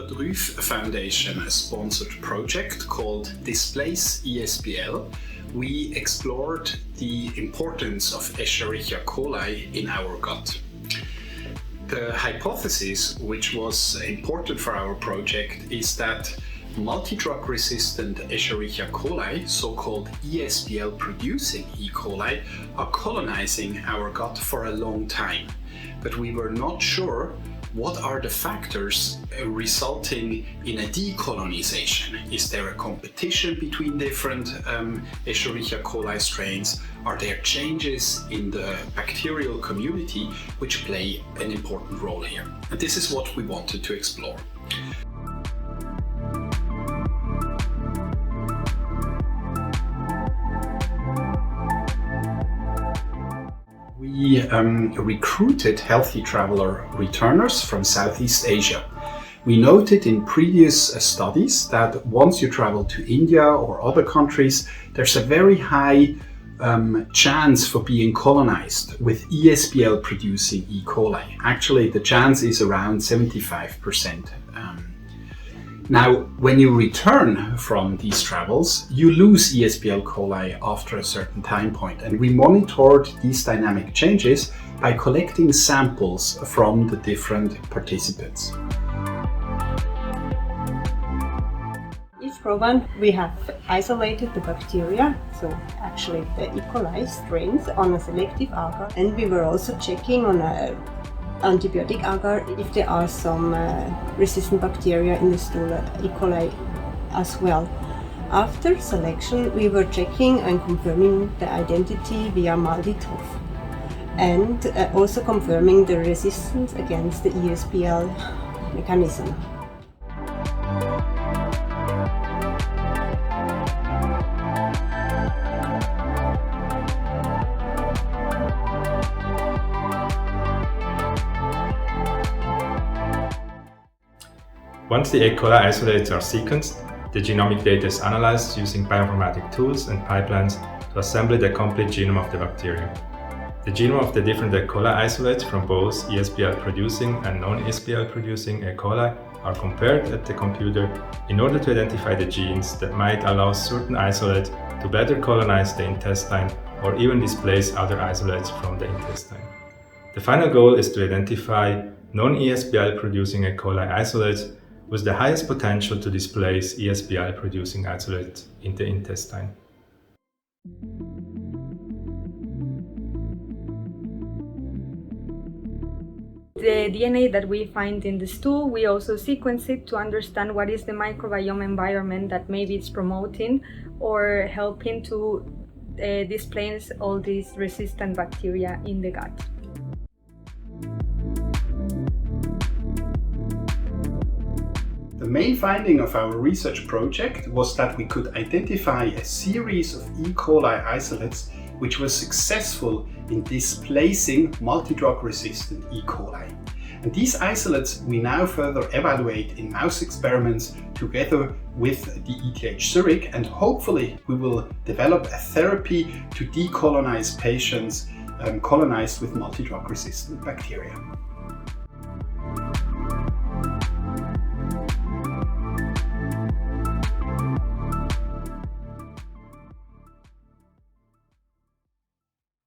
Gebert Rüf Foundation sponsored project called Displace ESBL, we explored the importance of Escherichia coli in our gut. The hypothesis, which was important for our project, is that multidrug resistant Escherichia coli, so-called ESBL-producing E. coli, are colonizing our gut for a long time. But we were not sure what are the factors resulting in a decolonization. Is there a competition between different Escherichia coli strains? Are there changes in the bacterial community which play an important role here? And this is what we wanted to explore. We recruited healthy traveler returners from Southeast Asia. We noted in previous studies that once you travel to India or other countries, there's a very high chance for being colonized with ESBL-producing E. coli. Actually, the chance is around 75%. Now, when you return from these travels, you lose ESBL coli after a certain time point, and we monitored these dynamic changes by collecting samples from the different participants. Each program we have isolated the bacteria, so actually the E. coli strains, on a selective agar, and we were also checking on a antibiotic agar if there are some resistant bacteria in the stool, E. coli as well. After selection, we were checking and confirming the identity via Multidrug and also confirming the resistance against the ESBL mechanism. Once the E. coli isolates are sequenced, the genomic data is analyzed using bioinformatic tools and pipelines to assemble the complete genome of the bacterium. The genome of the different E. coli isolates from both ESBL-producing and non-ESBL-producing E. coli are compared at the computer in order to identify the genes that might allow certain isolates to better colonize the intestine or even displace other isolates from the intestine. The final goal is to identify non-ESBL-producing E. coli isolates with the highest potential to displace ESBL-producing isolates in the intestine. The DNA that we find in the stool, we also sequence it to understand what is the microbiome environment that maybe it's promoting or helping to displace all these resistant bacteria in the gut. The main finding of our research project was that we could identify a series of E. coli isolates which were successful in displacing multidrug resistant E. coli. And these isolates we now further evaluate in mouse experiments together with the ETH Zurich, and hopefully we will develop a therapy to decolonize patients colonized with multidrug resistant bacteria.